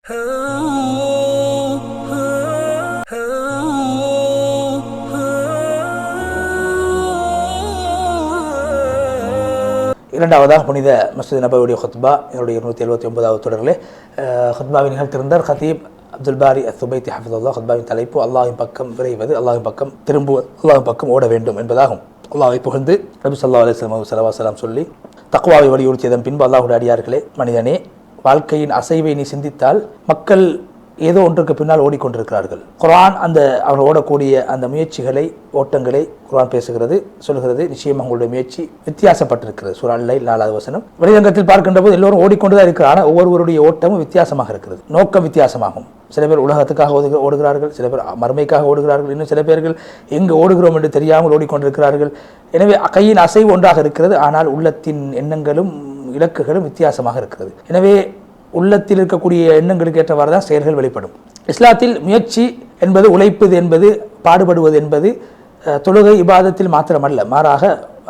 இரண்டாவதாக புனித மஸ்ஜித் நபவியுடைய ஹுத்பா என்னுடைய 279வது தொடரிலே ஹுத்பாவை நிகழ்த்திருந்தார் ஹதீப் அப்துல் பாரி அஸ்ஸுபைத்தி ஹஃபிதுல்லாஹ். ஹுத்பாவின் தலைப்பு அல்லாஹ்வின் பக்கம் விரைவது, அல்லாஹ்வின் பக்கம் திரும்புவது, அல்லாஹ்வின் பக்கம் ஓட வேண்டும் என்பதாகும். அல்லாஹ்வை புகழ்ந்து நபி ஸல்லல்லாஹு அலைஹி வஸல்லம் சொல்லி தக்வாவை வலியுறுத்தியதன் பின்பு அல்லாஹ்வுடைய அடியார்களே, மனிதனே, வாழ்க்கையின் அசைவை நீ சிந்தித்தால் மக்கள் ஏதோ ஒன்றுக்கு பின்னால் ஓடிக்கொண்டிருக்கிறார்கள். குர்ஆன் அவர் ஓடக்கூடிய அந்த முயற்சிகளை, ஓட்டங்களை குர்ஆன் பேசுகிறது, சொல்கிறது. நிச்சயமாக உங்களுடைய முயற்சி வித்தியாசப்பட்டிருக்கிறது. சூரா அல்-லைல் 4வது வசனம். வெளிரங்கத்தில் பார்க்கின்ற போது எல்லோரும் ஓடிக்கொண்டுதான் இருக்கிறார். ஆனால் ஒவ்வொருவருடைய ஓட்டமும் வித்தியாசமாக இருக்கிறது, நோக்கம் வித்தியாசமாகும். சில பேர் உலகத்துக்காக ஓடுகிறார்கள், சில பேர் மறுமைக்காக ஓடுகிறார்கள், இன்னும் சில பேர்கள் எங்கு ஓடுகிறோம் என்று தெரியாமல் ஓடிக்கொண்டிருக்கிறார்கள். எனவே கையின் அசைவு ஒன்றாக இருக்கிறது, ஆனால் உள்ளத்தின் எண்ணங்களும் இலக்குகளும் வித்தியாசமாக இருக்கிறது. எனவே உள்ளத்தில் இருக்கக்கூடிய எண்ணங்களுக்கு ஏற்றவாறு தான் செயல்கள் வெளிப்படும். இஸ்லாத்தில் முயற்சி என்பது, உழைப்பது என்பது, பாடுபடுவது என்பது தொழுகை இபாதத்தில் மாத்திரமல்ல, மாறாக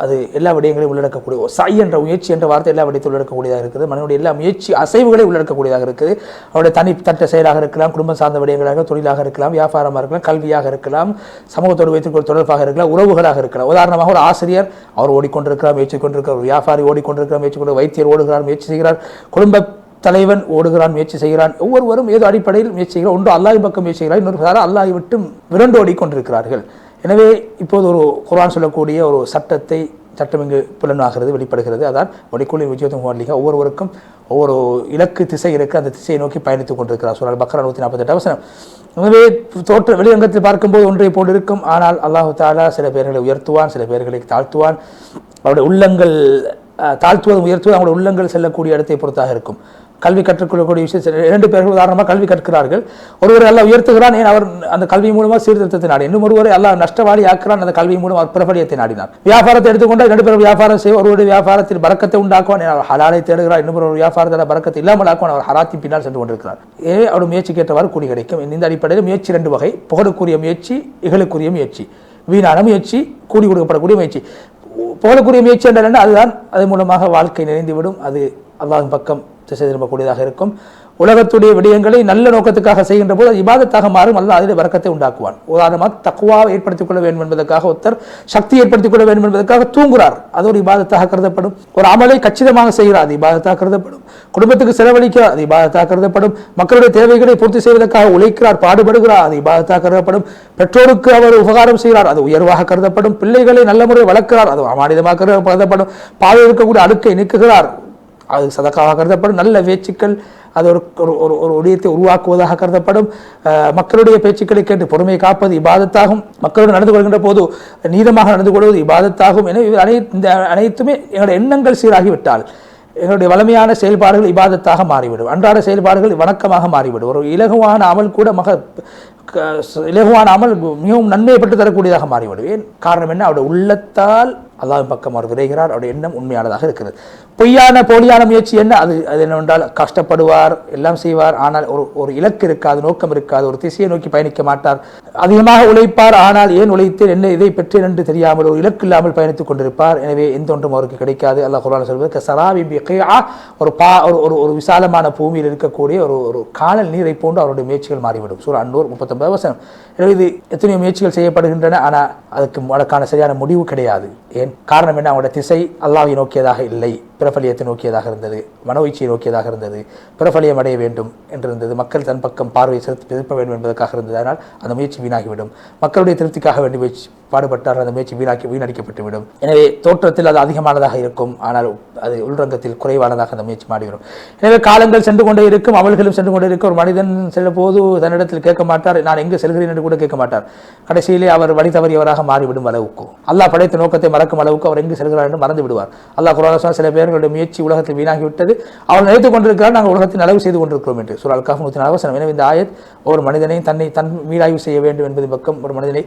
அது எல்லா விடயங்களையும் உள்ளடக்கக்கூடிய சாய் என்ற முயற்சி என்ற வார்த்தை எல்லா விடயத்தையும் உள்ளடக்கக்கூடியதாக இருக்குது. மனிதனுடைய எல்லா முயற்சி அசைவுகளை உள்ளடக்கக்கூடியதாக இருக்குது. அவருடைய தனித்தட்ட செயலாக இருக்கலாம், குடும்பம் சார்ந்த விடயங்களாக, தொழிலாக இருக்கலாம், வியாபாரமாக இருக்கலாம், கல்வியாக இருக்கலாம், சமூகத்தோடு வைத்துக் தொடர்பாக இருக்கலாம், உறவுகளாக இருக்கலாம். உதாரணமாக ஒரு ஆசிரியர் அவர் ஓடிக்கொண்டிருக்கிறார், முயற்சி கொண்டிருக்கிறார். ஒரு வியாபாரி ஓடிக்கொண்டிருக்கிறார், முயற்சி கொண்டு, வைத்தியர் ஓடுகிறார், முயற்சி செய்கிறார், குடும்ப தலைவன் ஓடுகிறான், முயற்சி செய்கிறான். ஒவ்வொருவரும் ஏதோ அடிப்படையில் முயற்சி செய்கிறார். ஒன்று அல்லாஹ்வின் பக்கம் முயற்சி செய்கிறார், இன்னொரு அல்லாஹ்வை விட்டு விரண்டு ஓடிக்கொண்டிருக்கிறார்கள். எனவே இப்போது ஒரு குர்ஆன் சொல்லக்கூடிய ஒரு சட்டம் இங்கு புலனாகிறது, வெளிப்படுகிறது. அதான் வடிக்குள்ளின் விஜயத்தும் மாலிகா, ஒவ்வொருவருக்கும் ஒவ்வொரு இலக்கு திசை இருக்கு, அந்த திசையை நோக்கி பயணித்துக் கொண்டிருக்கிறார். சூரா அல்-பக்ரா 148 வசனம். எனவே வெளிரங்கத்தில் பார்க்கும்போது ஒன்றை போல் இருக்கும், ஆனால் அல்லாஹ் தஆலா சில பேர்களை உயர்த்துவான், சில பேர்களை தாழ்த்துவான். அவருடைய உள்ளங்கள் தாழ்த்துவதும் உயர்த்துவதும் அவருடைய உள்ளங்கள் செல்லக்கூடிய இடத்தை பொறுத்தாக இருக்கும். கல்வி கற்றுக்கொள்ளக்கூடிய விஷயம், 2 பேர்கள் உதாரணமாக கல்வி கற்கிறார்கள். ஒருவரை அல்லாஹ் உயர்த்துகிறான், ஏன் அவர் அந்த கல்வி மூலமாக சீர்திருத்தத்தை நாடி. இன்னும் ஒருவரை அல்லாஹ் நஷ்டவாளி ஆக்கிறான், அந்த கல்வி மூலம் அவர் பிரபலியத்தை நாடினார். வியாபாரத்தை எடுத்துக்கொண்டால் 2 பேரும் வியாபாரம் செய்ய, ஒருவருடைய வியாபாரத்தில் பரக்கத்தை உண்டாக்குவான், அவர் ஹலாலை தேடுகிறார். இன்னும் ஒரு வியாபாரத்தில் பரக்கத்தை இல்லாமல் ஆக்குவான், அவர் ஹராத்தின் பின்னால் சென்று கொண்டிருக்கிறார். அவருடைய முயற்சிக்கு ஏற்றவாறு கூலி கிடைக்கும். இந்த அடிப்படையில் முயற்சி 2 வகை: புகழுக்குரிய முயற்சி, இகழுக்குரிய முயற்சி, வீணான முயற்சி, கூலி கொடுக்கப்படக்கூடிய முயற்சி. புகழுக்குரிய முயற்சி என்றால் அதுதான், அதன் மூலமாக வாழ்க்கை நிறைந்துவிடும், அது அல்லாஹ்வின் பக்கம் திசை திரும்பக்கூடியதாக இருக்கும். உலகத்துடைய விடயங்களை நல்ல நோக்கத்துக்காக செய்கின்ற போது அது இபாதத்தாக மாறும், அல்லாஹ் அதில் வரக்கத்தை உண்டாக்குவான். உதாரணமாக தக்வாவை ஏற்படுத்திக் கொள்ள வேண்டும் என்பதற்காக ஒருத்தர் சக்தி ஏற்படுத்திக் கொள்ள வேண்டும் என்பதற்காக தூங்குறார், அது ஒரு இபாதத்தாக கருதப்படும். ஒரு அமலை கச்சிதமாக செய்கிறார், அது இபாதத்தாக கருதப்படும். குடும்பத்துக்கு செலவழிக்கிறார், அது இபாதத்தாக கருதப்படும். மக்களுடைய தேவைகளை பூர்த்தி செய்வதற்காக உழைக்கிறார், பாடுபடுகிறார், அது இபாதத்தாக கருதப்படும். பெற்றோருக்கு அவர் உபகாரம் செய்கிறார், அது உயர்வாக கருதப்படும். பிள்ளைகளை நல்ல முறையில் வளர்க்கிறார், அது அமானிதமாக கருதப்படும். பாதை இருக்கக்கூடிய அழுக்கை நீக்குகிறார், அது சதக்காவாக கருதப்படும். நல்ல பேச்சுக்கள், அது ஒரு விடயத்தை உருவாக்குவதாக கருதப்படும். மக்களுடைய பேச்சுக்களை கேட்டு பொறுமை காப்பது இபாதத்தாகும். மக்களோடு நடந்து கொள்கின்ற போது நீதமாக நடந்து கொள்வது இபாதத்தாகும். எனவே இந்த அனைத்துமே எங்களுடைய எண்ணங்கள் சீராகிவிட்டால் எங்களுடைய வலிமையான செயல்பாடுகள் இபாதத்தாக மாறிவிடும், அன்றாட செயல்பாடுகள் வணக்கமாக மாறிவிடும். ஒரு இலகுவான அமல் கூட இலகுவான அமல் மிகவும் நன்மையை பெற்று தரக்கூடியதாக மாறிவிடும். ஏன் காரணம் என்ன? அவருடைய உள்ளத்தால் அல்லாஹ்வின் பக்கம் அவர் விரைகிறார், அவருடைய எண்ணம் உண்மையானதாக இருக்கிறது. போலியான முயற்சி என்ன? அது என்னவென்றால் கஷ்டப்படுவார், எல்லாம் செய்வார், ஆனால் ஒரு இலக்கு இருக்காது, நோக்கம் இருக்காது, ஒரு திசையை நோக்கி பயணிக்க மாட்டார். அதிகமாக உழைப்பார், ஆனால் ஏன் உழைத்தேன், என்ன இதை பெற்றேன் என்று தெரியாமல், ஒரு இலக்கு இல்லாமல் பயணித்துக் கொண்டிருப்பார். எனவே எந்த ஒன்றும் அவருக்கு கிடைக்காது. அல்லாஹ் குர்ஆனில் சொல்வது சராபி பிகிஆ, ஒரு விசாலமான பூமியில் இருக்கக்கூடிய ஒரு காணல் நீரை போன்று அவருடைய முயற்சிகள் மாறிவிடும். சூரா அன்-நூர் 39 வசனம். எனவே இது எத்தனையோ முயற்சிகள் செய்யப்படுகின்றன, ஆனால் அதற்கான சரியான முடிவு கிடையாது. ஏன் காரணம் என்ன? அவருடைய திசை அல்லாஹ்வை நோக்கியதாக இல்லை, பிரபலியத்தை நோக்கியதாக இருந்தது, மனோயிச்சையை நோக்கியதாக இருந்தது, பிரபலியம் அடைய வேண்டும் என்றிருந்தது, மக்கள் தன் பக்கம் பார்வை திருப்ப வேண்டும் என்பதற்காக இருந்தது. அதனால் அந்த முயற்சி வீணாகிவிடும். மக்களுடைய திருப்திக்காக வேண்டி முயற்சி பாடுபட்டால் அந்த முயற்சி வீணடிக்கப்பட்டுவிடும். எனவே தோற்றத்தில் அது அதிகமானதாக இருக்கும், ஆனால் அது உள்ரங்கத்தில் குறைவானதாக அந்த முயற்சி மாறிவிடும். எனவே காலங்கள் சென்று கொண்டே இருக்கும், அமல்களும் சென்று கொண்டே இருக்கும். ஒரு மனிதன் செல்லும் போது தன்னிடத்தில் கேட்க மாட்டார், நான் எங்கு செல்கிறேன் என்று கூட கேட்க மாட்டார். கடைசியிலே அவர் வழி தவறியவராக மாறிவிடும் அளவுக்கு, அல்லாஹ் படைத்த நோக்கத்தை மறக்கும் அளவுக்கு அவர் எங்கு செல்கிறார் என்று மறந்து விடுவார். அல்லாஹ் குர்ஆனில் சொன்ன சில பேர்களுடைய முயற்சி உலகத்தில் வீணாகிவிட்டது, அவர் நினைத்துக் கொண்டிருக்கிறார் நாங்கள் உலகத்தில் அளவு செய்து கொண்டிருக்கிறோம் என்று. சூரா அல்-கஹ்ஃப் 104 வசனம். எனவே இந்த ஆயத் ஒரு மனிதனை தன் மீளாய்வு செய்ய வேண்டும் என்பது பக்கம் ஒரு மனிதனை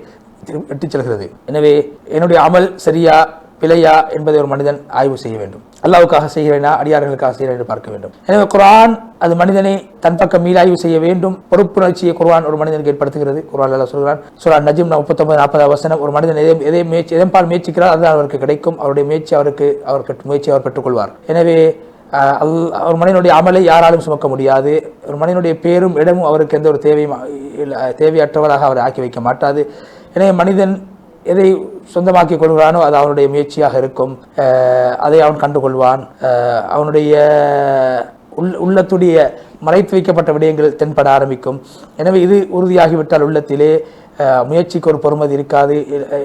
எட்டிச் செல்கிறது. எனவே என்னுடைய அமல் சரியா பிழையா என்பதை ஒரு மனிதன் ஆய்வு செய்ய வேண்டும். அல்லாஹ்வுக்காக செய்கிறேனா, அடியார்களுக்காக செய்கிறேன் என்று பார்க்க வேண்டும். எனவே குர்ஆன் அது மனிதனை தன் பக்கம் மீளாய்வு செய்ய வேண்டும். பொறுப்புணர்ச்சியை குர்ஆன் ஒரு மனிதனுக்கு ஏற்படுத்துகிறது. குர்ஆன் அல்லாஹ் சொல்கிறான், சூரா நஜ்ம் 39-40 வசனம், ஒரு மனிதன் எதன்பால் முயற்சிக்கிறார் அதுதான் அவருக்கு கிடைக்கும். அவருடைய முயற்சி அவர் பெற்றுக்கொள்வார். எனவே ஒரு மனிதனுடைய அமலை யாராலும் சுமக்க முடியாது. ஒரு மனிதனுடைய பேரும் இடமும் அவருக்கு எந்த ஒரு தேவையற்றவராக அவர் ஆக்கி வைக்க மாட்டாது. எனவே மனிதன் எதை சொந்தமாக்கி கொள்கிறானோ அது அவனுடைய முயற்சியாக இருக்கும். அதை அவன் கண்டுகொள்வான். அவனுடைய உள்ளத்துடைய மறைத்து வைக்கப்பட்ட விடயங்கள் தென்பட ஆரம்பிக்கும். எனவே இது உறுதியாகிவிட்டால் உள்ளத்திலே முயற்சிக்கு ஒரு பொறுமதி இருக்காது.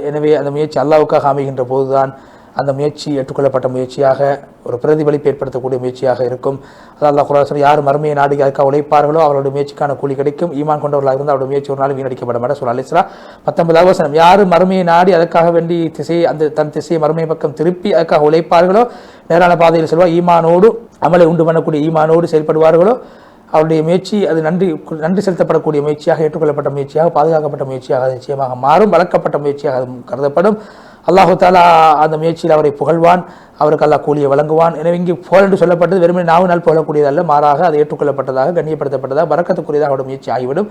எனவே அந்த முயற்சி அல்லாஹ்வுக்காக அமைகின்ற போதுதான் அந்த முயற்சி ஏற்றுக்கொள்ளப்பட்ட முயற்சியாக ஒரு பிரதிபலிப்பு ஏற்படுத்தக்கூடிய முயற்சியாக இருக்கும். அதாவது அல்லாஹ் குர்ஆனில் சொல்றார், யார் மறுமையை நாடி அதுக்காக உழைப்பார்களோ அவருடைய முயற்சிக்கான கூலி கிடைக்கும். ஈமான் கொண்டவர்களாக இருந்தால் அவருடைய முயற்சி ஒரு நாள் வீணடிக்கப்பட மாட்டார். சூரா அல்-இஸ்ரா 19வது வசனம். யார் மறுமையை நாடி அதற்காக வேண்டி தன் திசையை மறுமை பக்கம் திருப்பி அதுக்காக உழைப்பார்களோ, நேரான பாதையில் செல்வார், ஈமானோடு அமலை உண்டு பண்ணக்கூடிய ஈமானோடு செயல்படுவார்களோ அவருடைய முயற்சி அது நன்றி செலுத்தப்படக்கூடிய முயற்சியாக, ஏற்றுக்கொள்ளப்பட்ட முயற்சியாக, பாதுகாக்கப்பட்ட முயற்சியாக நிச்சயமாக மாறும். வளர்க்கப்பட்ட முயற்சியாக அது கருதப்படும். அல்லாஹு தாலா அந்த முயற்சியில் அவரை புகழ்வான், அவருக்கு அல்லாஹ் கூலியை வழங்குவான். எனவே இங்கு புகழ் என்று சொல்லப்பட்டது வெறுமனே நாவினால் புகழக்கூடியதல்ல, மாறாக அது ஏற்றுக்கொள்ளப்பட்டதாக, கண்ணியப்படுத்தப்பட்டதாக, பரக்கத்துக்குரியதாக அவருடைய முயற்சி ஆகிவிடும்.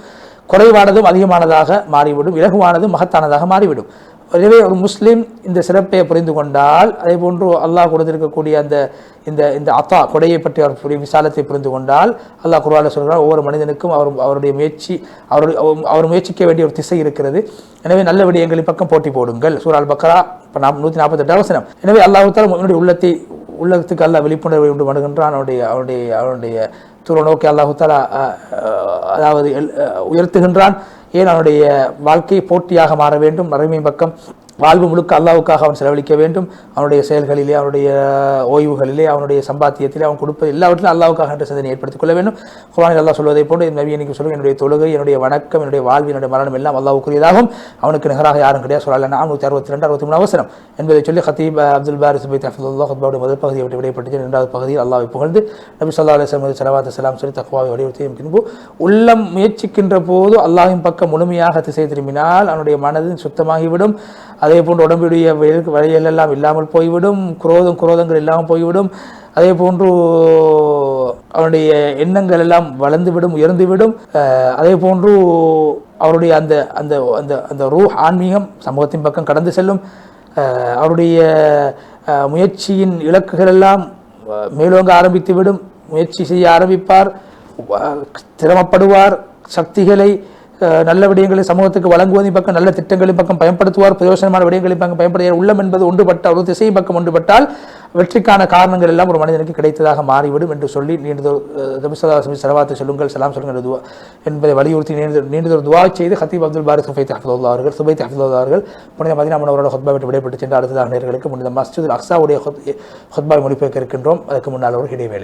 குறைவானதும் அதிகமானதாக மாறிவிடும், இலகுவானதும் மகத்தானதாக மாறிவிடும். எனவே ஒரு முஸ்லீம் இந்த சிறப்பை புரிந்து கொண்டால், அதே போன்று அல்லாஹ் கொடுத்திருக்கக்கூடிய அந்த இந்த அத்தா கொடையை பற்றி அவருடைய விசாலத்தை புரிந்து கொண்டால், அல்லாஹ் குர்ஆனில் சொல்கிறார், ஒவ்வொரு மனிதனுக்கும் அவருடைய முயற்சி அவர் முயற்சிக்க வேண்டிய ஒரு திசை இருக்கிறது. எனவே நல்ல விடயங்களின் பக்கம் போட்டி போடுங்கள். சூரா அல் பக்ரா 148வது வசனம். எனவே அல்லாஹ் தஆலா என்னுடைய உள்ளத்துக்கு அல்லாஹ் விழிப்புணர்வை உண்டு பண்ணுகின்றான். அவனுடைய தூர நோக்கி அல்லாஹ் தஆலா அதாவது உயர்த்துகின்றான். ஏன் அவனுடைய வாழ்க்கை போட்டியாக மாற வேண்டும், மறுமை பக்கம் வாழ்வு முழுக்க அல்லாஹ்வுக்காக அவன் செலவழிக்க வேண்டும். அவனுடைய செயல்களிலே, அவனுடைய ஓய்வுகளிலே, அவனுடைய சம்பாத்தியத்திலே, அவன் கொடுப்பது எல்லாவற்றிலும் அல்லாஹ்வுக்காக என்ற சிந்தனை ஏற்படுத்திக் கொள்ள வேண்டும். குர்ஆனில் அல்லாஹ் சொல்வதை போன்று நபி எனக்கு சொல்லுங்க, என்னுடைய தொழுகை, என்னுடைய வணக்கம், என்னுடைய வாழ்வு, என்னுடைய மரணம் எல்லாம் அல்லாஹ்வுக்குரியதாகும், அவனுக்கு நிகராக யாரும் கிடையாது. சூரா அன்-நஆம் 162 63 வசனம் என்பதை சொல்லி ஹத்தீப் அப்துல் பாரி சுபைத் ஹஃபிதுல்லாஹ் ஹுத்பாவுடைய முதல் பகுதியை விட்டு விடைபெற்று இரண்டாவது பகுதியில் அல்லாஹ்வை புகழ்ந்து நபி ஸல்லல்லாஹு அலைஹி வஸல்லம் ஸலவாத்து ஸலாம் சொல்லி தக்வாவை வலியுறுத்தியும் பின்பு உள்ளம் முயற்சிக்கின்ற போது அல்லாஹ்வின் பக்கம் முழுமையாக திசை திரும்பினால் அவனுடைய மனது சுத்தமாகிவிடும். அதே போன்று உடம்புடைய வழிகள் எல்லாம் இல்லாமல் போய்விடும், குரோதங்கள் இல்லாமல் போய்விடும். அதே போன்று அவனுடைய எண்ணங்கள் எல்லாம் வளர்ந்துவிடும், உயர்ந்துவிடும். அதே போன்று அவருடைய அந்த அந்த அந்த அந்த ரூஹ் ஆன்மீகம் சமூகத்தின் பக்கம் கடந்து செல்லும். அவருடைய முயற்சியின் இலக்குகள் எல்லாம் மேலோங்க ஆரம்பித்துவிடும். முயற்சி செய்ய ஆரம்பிப்பார், சிரமப்படுவார், சக்திகளை நல்ல விடயங்களை சமூகத்துக்கு வழங்குவதின் பக்கம், நல்ல திட்டங்களின் பக்கம் பயன்படுத்துவார், பிரயோசனமான விடயங்களின் பக்கம் பயன்படுத்த உள்ளம் என்பது ஒன்றுபட்டால், ஒரு திசையின் பக்கம் ஒன்றுபட்டால் வெற்றிக்கான காரணங்கள் எல்லாம் ஒரு மனிதனுக்கு கிடைத்ததாக மாறிவிடும் என்று சொல்லி ஸலவாத்து சொல்லுங்கள், சலாம் சொல்லுங்கள் என்பதை வலியுறுத்தி நீண்டதொரு துவா செய்து ஹத்தீப் அப்துல் பாரி சுபைத் ஹஃபிதுல்லாஹ் அவர்கள் புனித மதீனா முனவ்வராவுடைய ஹுத்பா விட்டு விடைபெற்று சென்ற அடுத்ததாக நேயர்களுக்கு புனித மஸ்ஜிதுல் அக்ஸாவுடைய ஹுத்பாவை மொழிபெயர்க்க இருக்கின்றோம். அதற்கு முன்னால் ஒரு இடைவேளை.